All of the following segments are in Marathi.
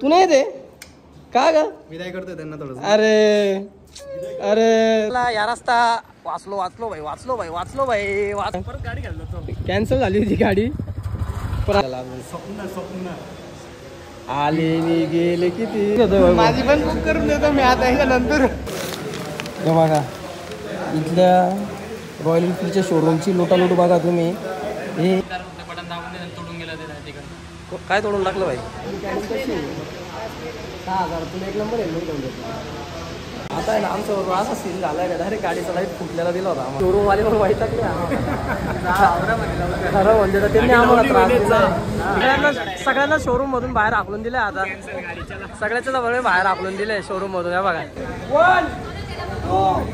तू नाही ते का ग विदाय करतोय त्यांना थोडं. अरे अरे या रस्ता वाचलो भाई परत गाडी घाललो तो. कॅन्सल झाली होती गाडी परत स्वप्न आले मी गेले किती माझी पण बुक करून देतो मी आता ह्याच्या नंतर. बघा इथल्या रॉयल एनफील्डच्या शोरूमची लुटालूट बघा तुम्ही. हे काय तोडून टाकलं भाई 6,000 तुला एक नंबर आहे. आता आहे ना आमच्या बरोबर असा सीन झालाय का डायरेक्ट गाडीचा लाईट फुटलेला दिला होता शोरूम वाले पण वाईट टाकले खरं म्हणजे तर त्यांनी आम्हाला त्रास दिला. सगळ्यांना शोरूम मधून बाहेर हाकलून दिले. आता सगळ्याच्या जवळ बाहेर हाकलून दिले शोरूम मधून. या बघा 1 2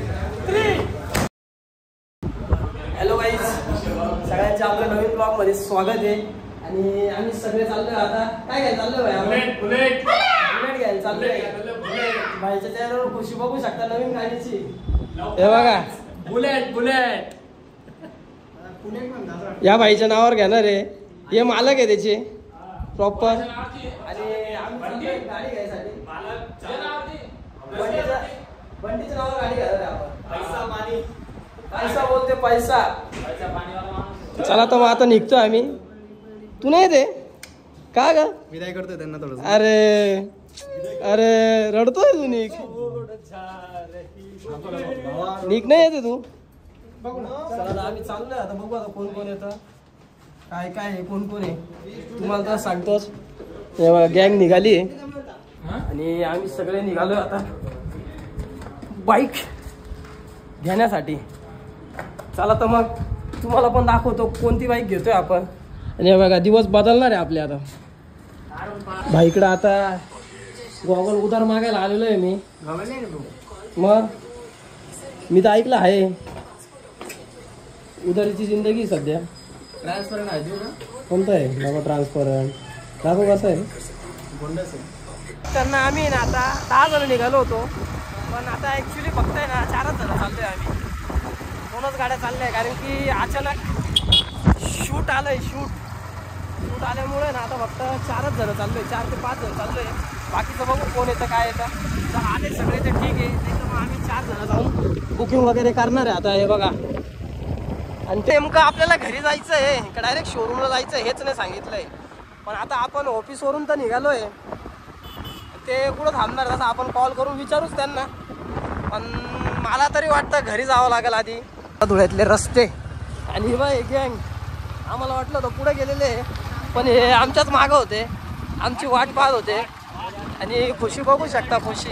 3. हॅलो गाईज, सगळ्यांचे आपल्या नवीन ब्लॉग मध्ये स्वागत आहे. आणि आम्ही सगळे चाललोय आता काय घ्यायला चाललोय बुलेट घ्यायला चाललोय. भाईच्या चेहऱ्यावर खुशी बघू शकता नवीन गाडीची. हे बघा बुलेट या भाईच्या नावावर घेणार आहे. हे मालक आहे त्याचे प्रॉपर. आणि आम्ही गाडी घ्यायसाठी बंटीच्या नावावर गाडी घेणार आहे आपण. पैसा बोलते पैसा. चला तर मग आता निघतो आम्ही. तू नाही ते का ग विदाय करतोय त्यांना थोडं. अरे रडतोय तू. निक नाही येते तू. चला आम्ही चाललोय आता. बघू आता कोण कोण येतं काय आहे कोण कोण आहे तुम्हाला तर सांगतोच. गँग निघाली आणि आम्ही सगळे निघालोय आता बाईक घेण्यासाठी. चला तर मग तुम्हाला पण दाखवतो कोणती बाईक घेतोय आपण. आणि हे बघा दिवस बदलणार आहे आपले आता. भाईकडं आता गॉगल उधार मागायला आलेलो आहे मी. मग मी तर ऐकलं आहे उधारीची जिंदगी सध्या. ट्रान्सफरंट आहे देऊ ना. कोणतं आहे बाबा ट्रान्सपरंट दाखव कसं आहे. त्यांना आम्ही ना आता 10 जण निघालो होतो. पण आता ॲक्च्युली फक्त आहे ना 4च जण चाललोय आम्ही. 2च गाड्या चालल्या कारण की अचानक शूट आलंय. शूट आल्यामुळे ना आता फक्त 4च जण चाललोय. 4 ते 5 जण चाललोय. बाकीचं बघू कोण येतं काय येतं. जर आले सगळे तर ठीक आहे नाही तर मग आम्ही 4 जण जाऊन बुकिंग वगैरे करणार आहे आता. हे बघा आणि ते नेमकं आपल्याला घरी जायचं आहे का डायरेक्ट शोरूमला जायचं हेच नाही सांगितलंय. पण आता आपण ऑफिसवरून तर निघालोय. ते कुठं थांबणार तसं आपण कॉल करून विचारूच त्यांना. पण मला तरी वाटतं घरी जावं लागेल आधी. धुळ्यातले रस्ते आणि हे बाय गँग आम्हाला वाटलं होतं पुढे गेलेले पण हे आमच्याच मागं होते. आमची वाट पाहत होते. आणि खुशी बघू शकता. खुशी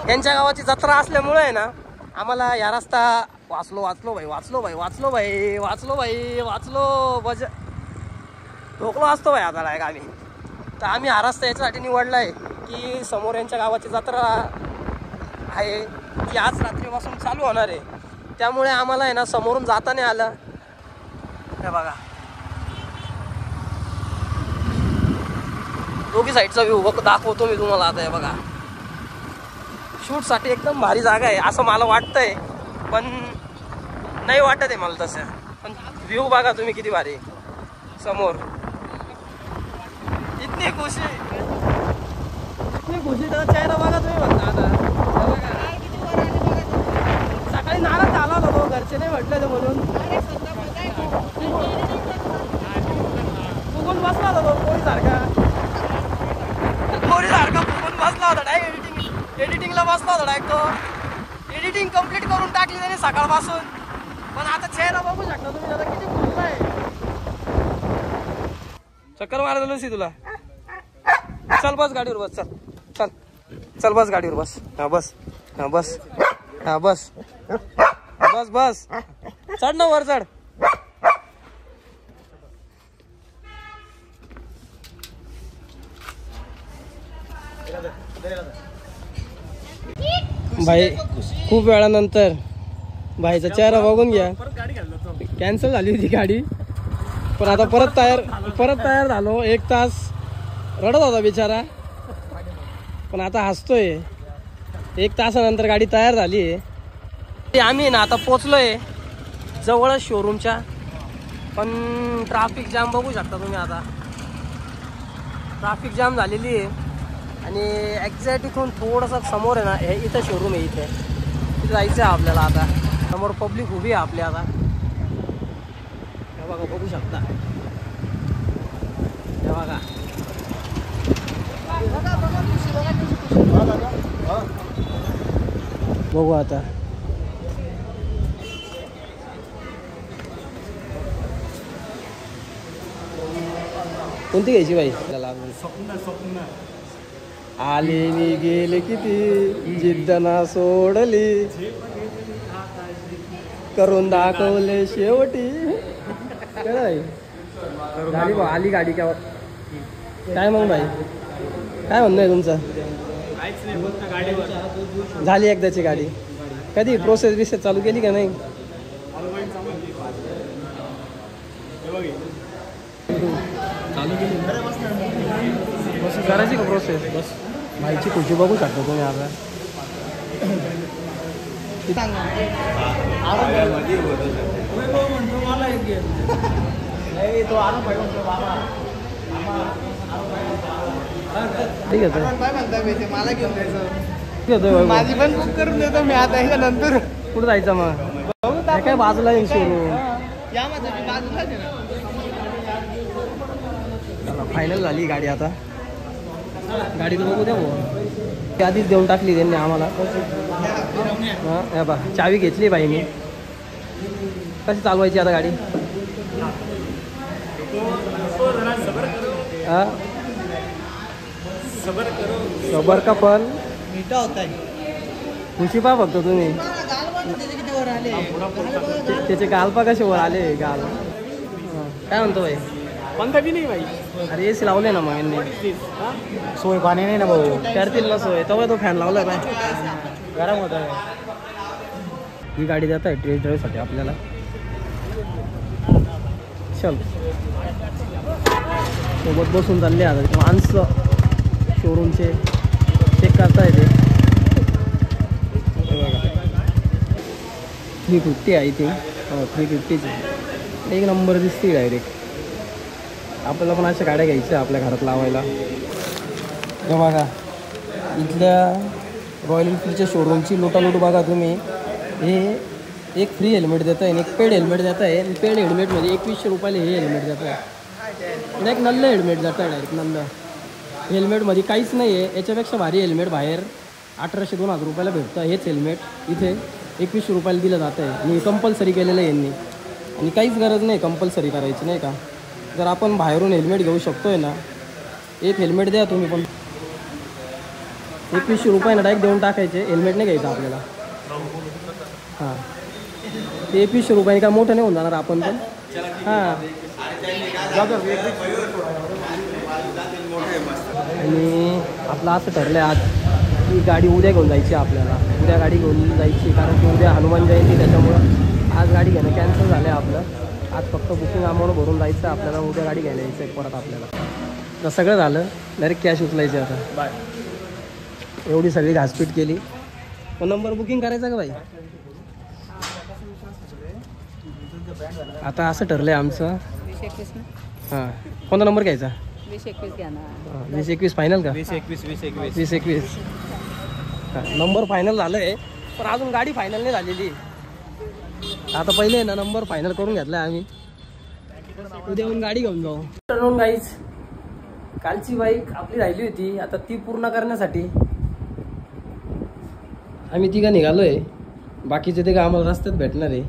यांच्या गावाची जत्रा असल्यामुळे आहे ना आम्हाला या रस्ता वाचलो बज ढोकलो असतो भाई आता डायरेक्ट आम्ही. तर आम्ही हा रस्ता याच्यासाठी निवडला आहे की समोर यांच्या गावाची जत्रा आहे ती आज रात्रीपासून चालू होणार आहे. त्यामुळे आम्हाला आहे ना समोरून जाता नाही आलं. हे बघा दोघी साईडचा व्ह्यू दाखवतो मी तुम्हाला आता. हे बघा शूटसाठी एकदम भारी जागा आहे असं मला वाटतंय. पण नाही वाटत आहे मला तसं. पण व्ह्यू बघा तुम्ही किती भारी समोर. इतनी खुशी त्याचा चेहरा बघा तुम्ही म्हणता. आता सकाळी नाराज झाला होता तो. घरचे नाही म्हटलं म्हणून फुगून बसला होता तो पोरीसारखा फुगून बसला होता. डायरेक्ट एडिटिंगला बसला होता. डायरेक्ट तो एडिटिंग कम्प्लीट करून टाकली त्याने सकाळपासून. पण आता चेहरा बघू शकता तुम्ही आता किती खुश आहे. चक्कर मारायला झालं तुला. चल बस गाडीवर बस. चल बस गाडीवर बस. बस चढ ना वर चढ. भाई खूप वेळानंतर भाईचा चेहरा बघून घ्या. कॅन्सल झाली होती गाडी पण आता परत तयार झालो. 1 तास रडत होता बिचारा पण आता हसतोय. 1 तासानंतर गाडी तयार झाली आहे. आम्ही ना आता पोचलोय जवळच शोरूमच्या. पण ट्रॅफिक जाम बघू शकता तुम्ही. आता ट्रॅफिक जाम झालेली आहे आणि एक्झॅक्ट इथून थोडंसं समोर आहे ना, हे इथं शोरूम आहे. इथे जायचं आहे आपल्याला. आता समोर पब्लिक उभी आहे आपली. आता हे बघा, बघू शकता. हे बघा, बघू आता. कोणती घ्यायची बाई? स्वप्न आले नि गेले किती, जिद्द ना सोडली, करून दाखवले शेवटी. काय झाली बा, आली गाडी का? काय मग बाई, काय म्हणणं आहे तुमचं? झाली एकदाची गाडी. कधी प्रोसेस चालू केली का नाही? चालू केली करायची का प्रोसेस? बस भाईची खुशी बघू शकता तुम्ही. आता ठीक आहे, माझी पण बुक करून देतो मी आता ह्याच्या नंतर. कुठं जायचं मग? काय बाजूला येईल शोरूम. फायनल झाली गाडी. आता गाडी तर बघू द्या भाऊ. ती आधीच देऊन टाकली त्यांनी आम्हाला. हां बा, चावी घेतली बाई मी. कशी चालवायची आता गाडी? हां सबर का पण खुशी पा फक्त तुम्ही. त्याचे गालपा कसे वर आले गाल. काय म्हणतो भाई? पंखा बी नाही भाई. अरे एसी लावले ना मग यांनी. सोय पाणी नाही ना भाऊ. करतील ना सोय. तेव्हा तो फॅन लावलाय बाय. गरम होत आहे. ही गाडी देत आहे टेस्ट ड्राईव्हसाठी आपल्याला. चल सोबत बसून चालले आता माणसं शोरूमचे चेक करता येते. 350 आहे ती. 350ची एक नंबर दिसते डायरेक्ट. आपल्याला पण अशा गाड्या घ्यायच्या आपल्या घरात लावायला. हे बघा, इथल्या रॉयल एनफिल्डच्या शोरूमची लोटालोट बघा तुम्ही. हे एक फ्री हेल्मेट देत आहे आणि एक पेड हेल्मेट देत आहे. आणि पेड हेल्मेटमध्ये 2100 रुपयाला हे हेल्मेट देत आहे. डायरेक्ट नल्लं हेल्मेट जातं आहे. डायरेक्ट नल्लं हेल्मेटमध्ये काहीच नाही आहे. याच्यापेक्षा भारी हेल्मेट बाहेर 1800-2000 रुपयाला भेटतं. हेच हेल्मेट इथे 2100 रुपयाला दिलं जातं आहे. आणि कंपल्सरी केलेलं आहे यांनी. आणि काहीच गरज नाही कंपल्सरी करायची, नाही का? जर आपण बाहेरून हेल्मेट घेऊ शकतोय ना, एक हेल्मेट द्या तुम्ही पण. 2100 रुपयानं डायरेक्ट देऊन टाकायचे. हेल्मेट नाही घ्यायचं आपल्याला. हां, ते 2100 रुपयाने काय मोठं नाही होऊन जाणार आपण पण. हां, आणि आपलं असं ठरलं आहे आज की गाडी उद्या घेऊन जायची आपल्याला. उद्या गाडी घेऊन जायची कारण की उद्या हनुमान जयंती. त्याच्यामुळं आज गाडी घेणं कॅन्सल झालं आहे आपलं. आज फक्त बुकिंग अमाऊंट भरून जायचं आपल्याला. उद्या गाडी घ्यायला यायचं आहे परत आपल्याला. तर सगळं झालं, डायरेक्ट कॅश उचलायची आता. बाय. एवढी सगळी घासपीट केली. मग नंबर बुकिंग करायचा का बाई? आता असं ठरलं आहे आमचं. 20-21 ना. हां, कोणता नंबर घ्यायचा? 20-21 घ्या ना. 20-21 फायनल का? 20-21 हां, नंबर फायनल झालं आहे. पण अजून गाडी फायनल नाही झालेली. आता पहिले ना नंबर फायनल करून घेतला आहे आम्ही. उद्या येऊन गाडी घेऊन जाऊ. टर्न गाईज, कालची बाईक आपली राहिली होती. आता ती पूर्ण करण्यासाठी आम्ही तिघं निघालो आहे. बाकीचे ते का आम्हाला रस्त्यात भेटणार आहे.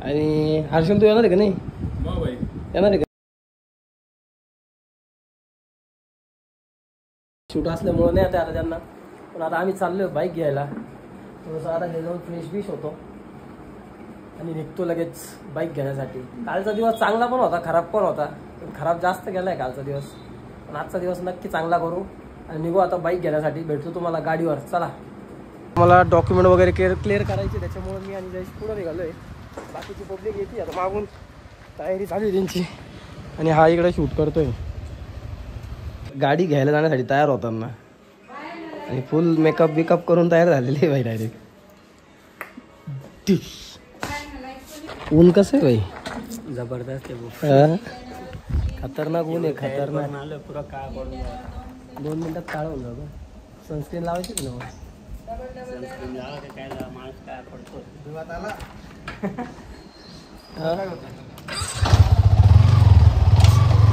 आणि हर्षल तू येणार आहे का नाही? येणार आहे का? शूट असल्यामुळं नाही आता त्यांना. पण आता आम्ही चाललो बाईक घ्यायला. थोडंसं आता घे जाऊन फ्रेश बिश होतो आणि निघतो लगेच बाईक घेण्यासाठी. कालचा दिवस चांगला पण होता, खराब पण होता. खराब जास्त गेला आहे कालचा दिवस. पण आजचा दिवस नक्की चांगला करू आणि निघू आता बाईक घेण्यासाठी. भेटतो तुम्हाला गाडीवर. चला, मला डॉक्युमेंट वगैरे क्लिअर करायचे. त्याच्यामुळे मी आणि जयेश पुढं निघालो आहे. बाकीची पब्लिक येते आता मागून. तयारी चालू आहे त्यांची. आणि हा इकडे शूट करतोय. गाडी घ्यायला जाण्यासाठी तयार होताना आणि फुल मेकअप बिकअप करून तयार झालेली आहे बाई. डायरेक्ट ऊन कसं आहे बाई? जबरदस्त आहे. खतरनाक ऊन आहे, खतरनाक. 2 मिनिटात काळ होऊन जातो. सनस्क्रीन लावायची ना मग.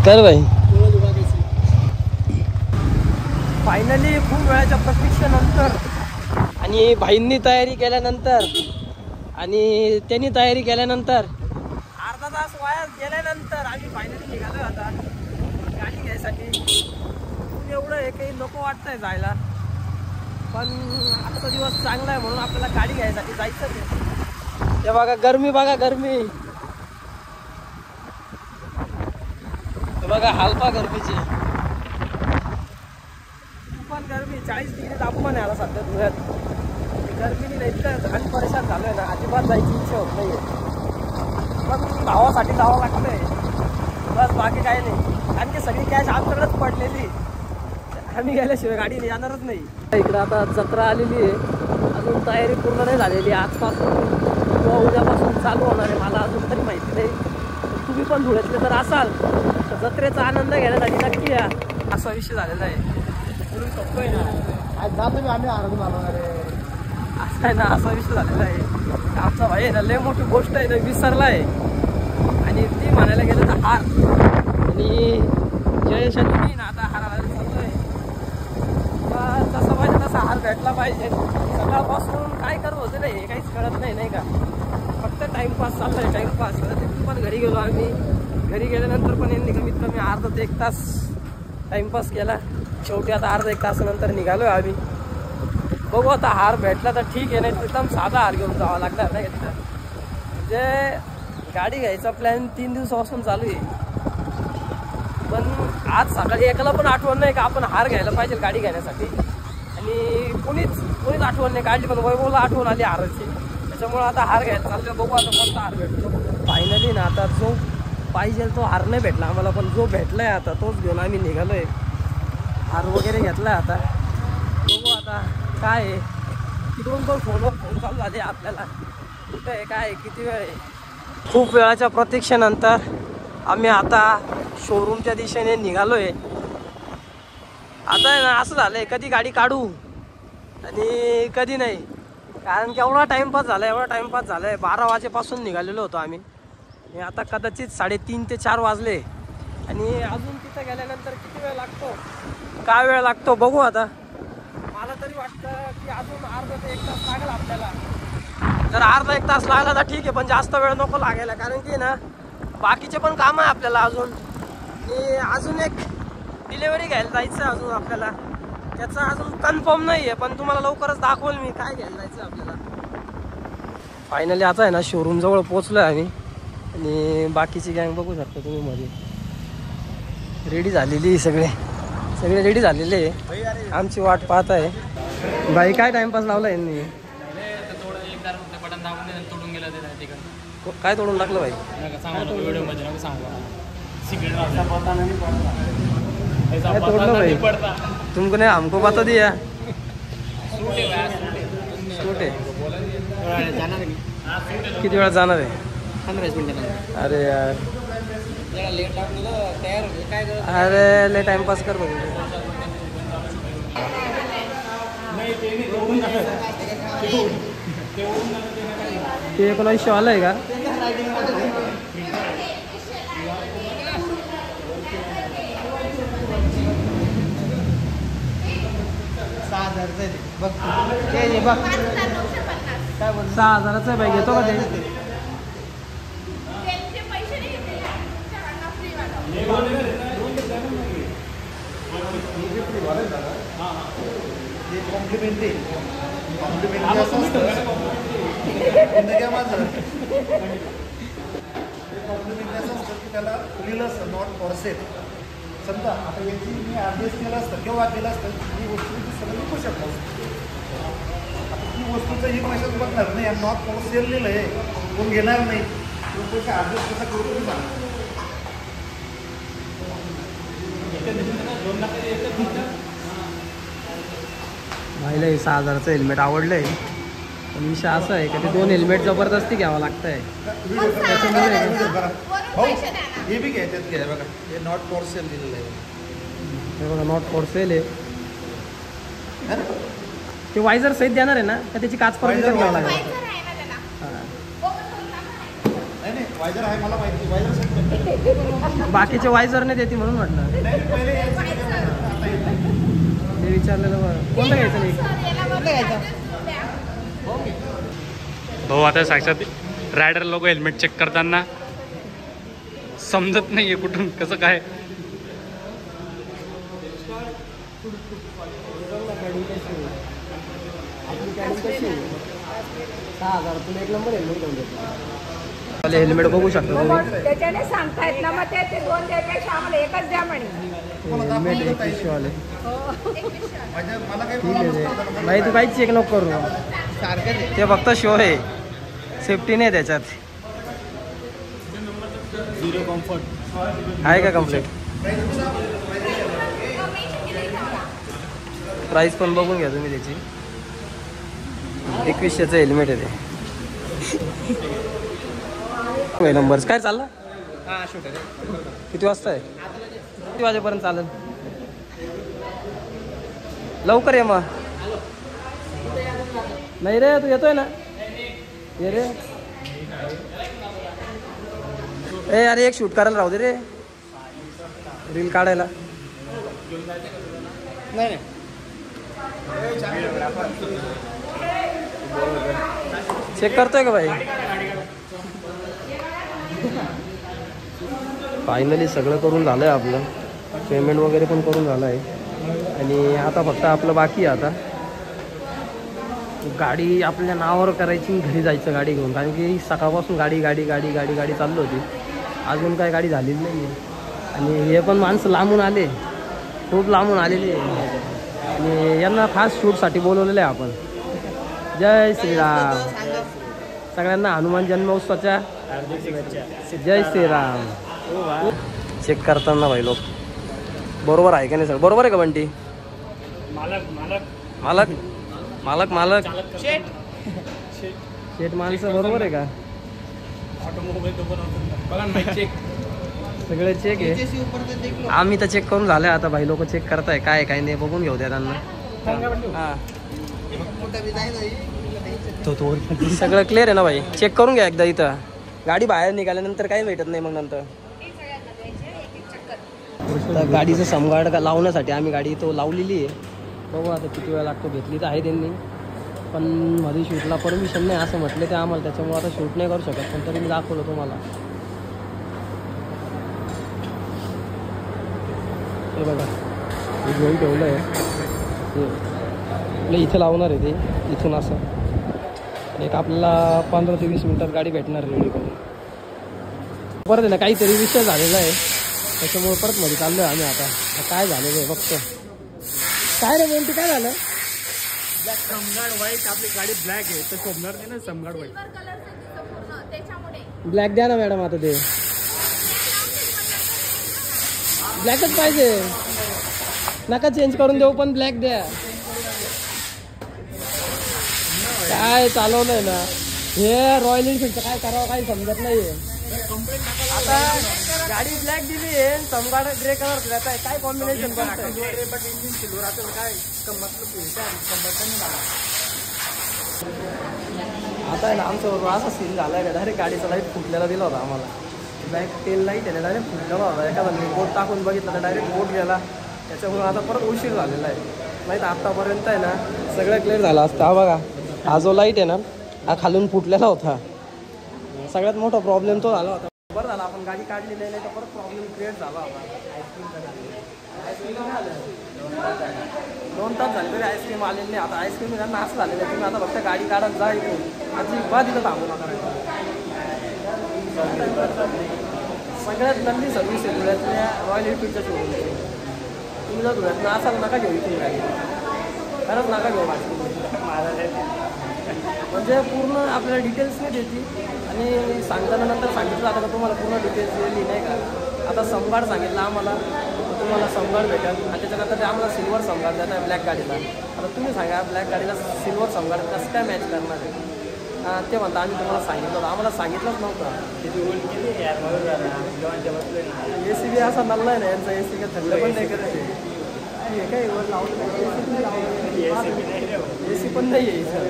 कर भाई. फायनली खूप वेळाच्या प्रतीक्षेनंतर आणि भाईंनी तयारी केल्यानंतर आणि त्यांनी तयारी केल्यानंतर अर्धा तास वाया गेल्यानंतर आम्ही फायनली निघालो आता गाडी घ्यायसाठी. एवढं हे काही नको वाटतंय जायला, पण आजचा दिवस चांगला आहे म्हणून आपल्याला गाडी घ्यायसाठी जायचं आहे. हे बघा गरमी, बघा गरमी, बघा हालपा गरमीची. पण गरमी 40 डिग्री तापमान आहे आता सध्या धुळ्यात. गरमीने नाही इतकं आणि परेशान झालोय ना, अजिबात जायची इच्छा होत नाही. पण भावासाठी जावं लागतंय बस, बाकी काही नाही. कारण की सगळी कॅश आमच्याकडेच पडलेली, आम्ही गेल्याशिवाय गाडी येणारच नाही. इकडं आता जत्रा आलेली आहे, अजून तयारी पूर्ण नाही झालेली. आजपासून किंवा उद्यापासून चालू होणार आहे, मला अजून तरी माहिती नाही. तुम्ही पण धुळ्यातले जर असाल तर जत्रेचा आनंद घेण्यासाठी नक्की या. असा विषय झालेला आहे. सोपतोय ना, आज जातो मी, आम्ही आराम आलो. असं आहे ना, असा विषय झालेला आहे. आमचा भाई आहे ना, लय मोठी गोष्ट आहे ना, विसरला आहे. आणि ती म्हणायला गेलं तर हार. आणि जयेश आणि मी ना आता हाराला चालतोय. जसं पाहिजे तसा हार भेटला पाहिजे. सकाळपासून काय करत होते नाही, काहीच कळत नाही, नाही का. फक्त टाइमपास चाललाय, टाइमपास. तिथून पण घरी गेलो आम्ही. घरी गेल्यानंतर पण यांनी कमीत कमी अर्धा ते 1 तास टाइमपास केला. शेवटी आता अर्धा 1 तासानंतर निघालोय आम्ही. बघू आता हार भेटला तर ठीक आहे, नाही एकदम साधा हार घेऊन जावा लागला नाही का. म्हणजे गाडी घ्यायचा प्लॅन 3 दिवसापासून चालू आहे, पण आज सकाळी एकाला पण आठवण नाही का आपण हार घ्यायला पाहिजे गाडी घेण्यासाठी. आणि कोणीच आठवण नाही काढली, पण वैभवला आठवण आली हाराची. त्याच्यामुळे आता हार घ्यायला चाललं. बघू आता कोणता हार भेटतो. फायनली ना आता जो पाहिजे तो हार नाही भेटला आम्हाला, पण जो भेटलाय आता तोच घेऊन आम्ही निघालोय. हार वगैरे घेतलाय आता. बघू आता काय आहे. तिकडून पण फोन चालू झाले आपल्याला, कुठं आहे, काय आहे, किती वेळ आहे. खूप वेळाच्या प्रतीक्षेनंतर आम्ही आता शोरूमच्या दिशेने निघालोय. आता आहे ना असं झालंय, कधी गाडी काढू आणि कधी नाही. कारण की एवढा टाइमपास झालाय, 12 वाजेपासून निघालेलो होतो आम्ही. आणि आता कदाचित 3:30 ते 4 वाजले. आणि अजून तिथं गेल्यानंतर किती वेळ लागतो, काय वेळ लागतो बघू आता. मला तरी वाटतं की अजून अर्धा ते 1 तास लागेल आपल्याला. जर अर्धा 1 तास लागला तर ठीक आहे, पण जास्त वेळ नको लागायला. कारण की ना बाकीचे पण काम आहे आपल्याला अजून. आणि अजून एक डिलेवरी घ्यायला जायचं आहे अजून आपल्याला. त्याचा अजून कन्फर्म नाही आहे, पण तुम्हाला लवकरच दाखवेल मी काय घ्यायला जायचं आपल्याला. फायनली आता आहे ना शोरूम जवळ पोहोचलो आहे आम्ही. आणि बाकीची गँग बघू शकता तुम्ही मध्ये रेडी झालेली, सगळे रेडी झालेले आहे. आमची वाट पाहत आहे. बाई काय टाइमपास लावला यांनी. काय तोडून टाकलं भाई. काय तोडलं भाई. तुमको नाही हमको बता दिया. सूट आहे. किती वेळात जाणार आहे. 15 मिनिटांनी. अरे यार, लेट लागलं तयार होईल काय. अरे लय टाइमपास कर बघ. ते 1900 वाला आहे का. 6,000चं बाई घेतो का ते. त्याला लिहिलं असतं नॉट फॉर सेल. समजा आता याची मी ॲड्रेस केलं असतं किंवा दिलं असतं, ही वस्तू सगळं विकू शकतो. आता ती वस्तूचं ही पैशाच बघणार नाही. नॉट फॉर सेल लिहिलं आहे, कोण घेणार नाही. पैसा ॲड्रेस कसा करू तुम्ही सांगा. भाईला 6,000चं हेल्मेट आवडलंय. पण विषय असा आहे की ते 2 हेल्मेट जबरदस्ती घ्यावं लागतंय. हे बी घ्यायच्यात घ्या बघा, हे नॉट फॉर सेल दिलेलं आहे. हे बघा नॉट फॉर सेल आहे. ते वायझर सहित देणार आहे ना का त्याची काच परत Visor घ्यावं लागेल? नाही नाही वायझर आहे मला माहिती. वायझर सेट करतो. बाकीचे वायझर नाही देते म्हणून म्हटलं. नाही पहिले ते विचारलेलं बरं. कोणतं घ्यायचं नाही? भाऊ आता साक्षात रायडर लोक हेल्मेट चेक करताना समजत नाहीये कुठून कसं काय. हेल्मेट बघू शकता तुम्ही. त्याच्याने सांगतायत ना मग ते दोन द्यायपेक्षा आम्हाला एकच द्या म्हणे. हेल्मेट 2100 वाले. मला काही ठीक आहे भाई, तू काहीच चेक नको करू. ते फक्त शो आहे, सेफ्टी नाही त्याच्यात. आहे का कम्प्लीट? प्राइस पण बघून घ्या तुम्ही त्याची. 2100चं हेल्मेट आहे ते. नंबर्स काय चालला? हां शूट आहे. किती वाजता आहे? किती वाजेपर्यंत चालेल? लवकर ये मग. नाही रे, तू येतोय ना? ये रे. ए अरे एक शूट करायला राहू दे रे, रील काढायला. नाही चेक करतोय का भाई? फायनली सगळं करून झालं आहे आपलं. पेमेंट वगैरे पण करून झालं आहे. आणि आता फक्त आपलं बाकी आहे आता गाडी आपल्या नावावर करायची, घरी जायचं गाडी घेऊन. कारण की सकाळपासून गाडी गाडी गाडी गाडी गाडी चालू होती. अजून काय गाडी झालेली नाही आहे. आणि हे पण माणसं लांबून आले, खूप लांबून आलेले. आणि यांना खास शूटसाठी बोलवलेलं आहे आपण. जय श्रीराम. सगळ्यांना हनुमान जन्मोत्सवाच्या जय श्रीराम. चेक करताना भाई लोक बरोबर आहे का नाही? सर बरोबर आहे का बंटी? मालक मालक मालक शेट माणसं बरोबर आहे का? सगळे चेक आहे. आम्ही तर चेक करून झालं. आता भाई लोक चेक करताय काय काय नाही, बघून घेऊ द्या त्यांना. हां सगळं क्लिअर आहे ना भाई? चेक करून घ्या एकदा. इथं गाडी बाहेर निघाल्यानंतर काही भेटत नाही मग नंतर. गाडीचं समगाड लावण्यासाठी आम्ही गाडी तो लावलेली आहे. बघू आता किती वेळ लागतो. घेतली तर आहे त्यांनी, पण मध्ये शूटला परमिशन नाही असं म्हटले ते आम्हाला. त्याच्यामुळे आता शूट नाही करू शकत, पण तरी मी दाखवलं तुम्हाला. हे बघा हे घेऊन ठेवलं आहे. आपलं इथं लावणार आहे ते, इथून असं. एक आपल्याला 15 ते 20 मिनिटात गाडी भेटणार रेडी करून. परत आहे ना काहीतरी विषय झालेला आहे, त्याच्यामुळे परत मध्ये चाललो आहे आम्ही. आता काय झालेलं आहे बघतो. काय रे म्हणते, काय झालं? समगाड व्हाईट आपली गाडी ब्लॅक आहे तर शोभणार नाही ना समगाड व्हाईट. ब्लॅक द्या ना मॅडम. आता ते ब्लॅकच पाहिजे, नका चेंज करून देऊ, पण ब्लॅक द्या. काय चालवलंय ना हे रॉयल एनफिल्डचं, काय करावं काही समजत नाहीये. आता गाडी ब्लॅक दिली आहे, समगाड ग्रे कलर देत आहे. काय कॉम्बिनेशन करतोय? आता आहे ना आमचं असा सीन झाला आहे का डायरेक्ट गाडीचा लाईट फुटलेला दिला होता आम्हाला. बॅक टेल लाईट आहे ना डायरेक्ट फुटलेला होता. एखादा मी बोट टाकून बघितलं तर डायरेक्ट बोट गेला. त्याच्यामुळे आता परत उशीर झालेला आहे. नाही तर आत्तापर्यंत आहे ना सगळं क्लिअर झालं असतं. हा बघा हा जो लाईट आहे ना हा खालून फुटलेला होता. सगळ्यात मोठा प्रॉब्लेम तो झाला होता. बरं झालं आपण गाडी काढली नाही, तर परत प्रॉब्लेम क्रिएट झाला होता. आईस्क्रीम आलं 2 तास झाले तरी आईस्क्रीम आलेली नाही. आता आईस्क्रीम त्यांना असं झालेलं आहे, तुम्ही आता फक्त गाडी काढत जा इथून, अजिबात तिथं थांबू नका. सगळ्यात नंदी सर्व्हिस आहे धुळ्यातल्या रॉयल एनफिल्डच्या शोरूमची. तुम्ही जर धुळ्यातनं असाल नका घेऊ इथून गाडी, खरंच नका घेऊ माझी. म्हणजे पूर्ण आपल्याला डिटेल्स नाही देते. आणि सांगताना नंतर सांगितलं आता का तुम्हाला पूर्ण डिटेल्स दिलेली नाही का. आता समगाड सांगितलं आम्हाला, तुम्हाला समगाड भेटेल. आणि त्याच्यानंतर ते आम्हाला सिल्वर समगाड देत आहे ब्लॅक गाडीला. आता तुम्ही सांगा ब्लॅक गाडीला सिल्वर समगाड कसं काय मॅच करणार आहे? ते म्हणता आम्ही तुम्हाला सांगितलं होतं, आम्हाला सांगितलंच नव्हतं. ए सी बी असा नल्ला आहे ना यांचा, ए सी काय थंड पण नाही करत. काय वर लावलं AC पण नाही आहे सर.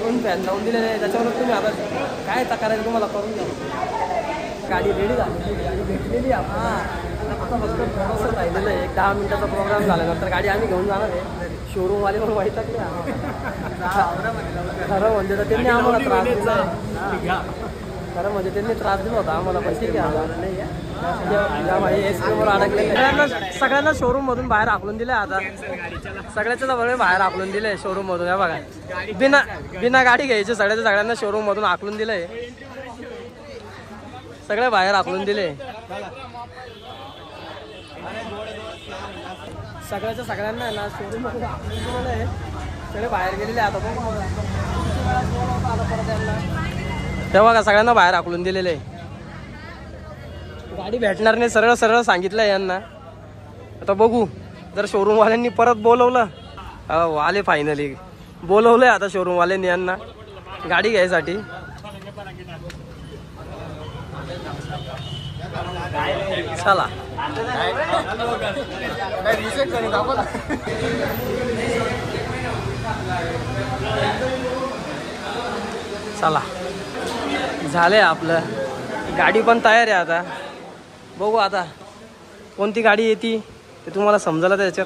2 फॅन लावून दिलेले आहे त्याच्यावर तुम्ही आता काय करायचं तुम्हाला करून द्या. गाडी रेडी झाली, गाडी भेटलेली आपण आता फक्त थोडंसं राहिलेलं आहे. 10 मिनिटाचा प्रोग्राम झाल्यानंतर गाडी आम्ही घेऊन जाणार आहे. शोरूमवाले पण वैतागले खरं म्हणजे तर त्यांनी आम्हाला त्रास दिला. खरं म्हणजे त्यांनी त्रास दिला होता आम्हाला. पण ठीक आहे सगळ्यांना शोरूम मधून बाहेर हाकलून दिले. आता सगळ्याच्या जवळ बाहेर हाकलून दिले शोरूम मधून. हे बघा बिना गाडी घ्यायची सगळ्यांना शोरूम मधून हाकलून दिले. सगळे बाहेर हाकलून दिले. सगळ्यांना ना शोरूम मधून हाकलून दिलेलं सगळे बाहेर गेलेले. आता तेव्हा का सगळ्यांना बाहेर हाकलून दिलेले. गाडी भेटणार नाही सरळ सांगितलं यांना. आता बघू जर शोरूमवाल्यांनी परत बोलवलं. आले फायनली बोलवलंय आता शोरूमवाल्यांनी यांना गाडी घ्यायसाठी. चला चला झालंय आपलं. गाडी पण तयार आहे. आता बघू आता कोणती गाडी येते ते तुम्हाला समजलं त्याच्यात.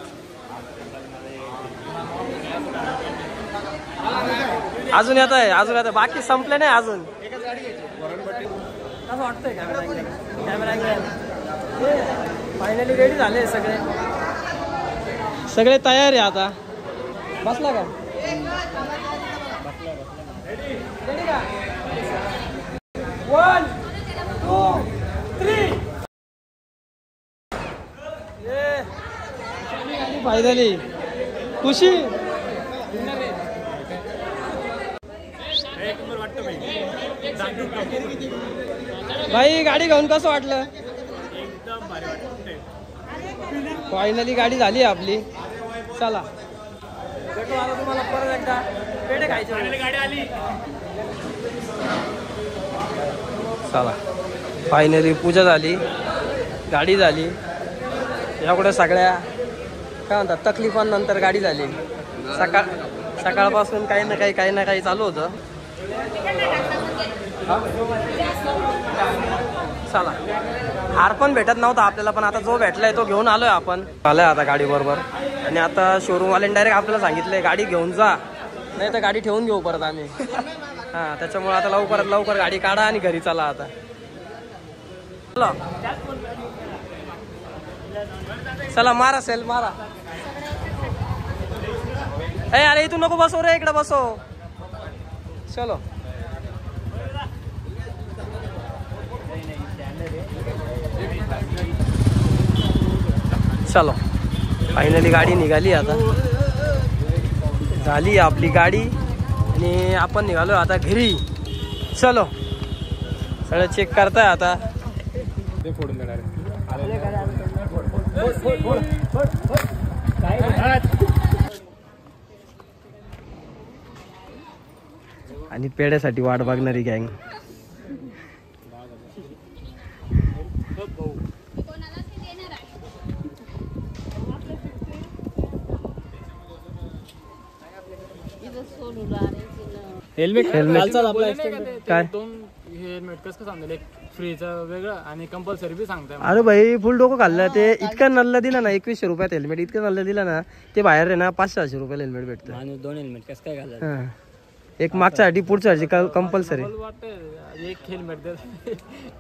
अजून येत आहे बाकी संपले नाही अजून. असं वाटतंय कॅमेरा फायनली रेडी झाले सगळे तयार आहे. आता बसला का रेडी का 1 2 3 फायनली खुशी. भाई गाडी घेऊन कसं वाटलं? फायनली गाडी झाली आपली. चला भेटू आता तुम्हाला परत एकदा. पेढे खायचे गाडी आली. चला फायनली पूजा झाली, गाडी झाली. यापुढे सगळ्या काय म्हणतात तकलीफांनंतर गाडी झाली. सकाळपासून काही ना काही चालू होतं. चला हार पण भेटत नव्हता आपल्याला, पण आता जो भेटलाय तो घेऊन आलोय आपण. आलोय आता गाडी बरोबर. आणि आता शोरूमवाल्याने डायरेक्ट आपल्याला सांगितलंय गाडी घेऊन जा, नाही तर गाडी ठेवून घेऊ परत आम्ही. हा त्याच्यामुळे आता लवकर गाडी काढा आणि घरी चला आता. चला मारा सेल मारा. अरे इथून नको बसो रे, इकडे बसो. चलो चलो फायनली गाडी निघाली. आता झाली आपली गाडी आणि आपण निघालो आता घरी. चलो सगळं चेक करताय आता. आणि पेढ्यासाठी वाट बघणारी गँग. हेल्मेट काय हेल्मेट कसं सांगतो एक फ्रीचं वेगळं आणि कंपल्सरी बी सांगताय. अरे भाई फुल डोकं खाल्लं. ते इतकं नल्लं दिलं ना 2100 रुपयात हेल्मेट. इतकं नल्लं दिलं ना ते बाहेर आहे ना 500-600 रुपयाला हेल्मेट भेटतं. आणि 2 हेल्मेट कसं काय घालायचं? एक मागच्यासाठी पुढच्यासाठी कंपल्सरी. वाटतं एक हेल्मेट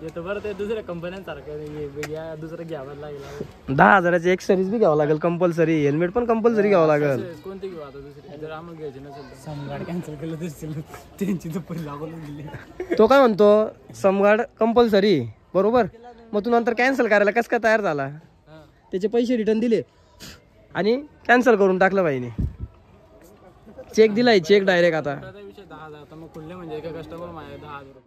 येतो बरं. ते दुसऱ्या कंपन्यांसारखं दुसरं घ्यावं लागेल. 10,000ची एक सर्व्हिस बी घ्यावं लागेल कंपल्सरी. हेल्मेट पण कंपल्सरी घ्यावं लागेल. कोणती घेऊ आता दुसरी? जर आम्हाला घ्यायची नसेल तर समगाड कॅन्सल केलं तर त्यांची दुपारी लागून गेली. तो काय म्हणतो समगाड कंपल्सरी बरोबर. मग तू नंतर कॅन्सल करायला कस काय तयार झाला? त्याचे पैसे रिटर्न दिले आणि कॅन्सल करून टाकलं बाईने. चेक दिलाय, चेक डायरेक्ट. आता विषय 10,000 मग खुल्ले म्हणजे एका कस्टमर माझ्या 10,000 रुपये.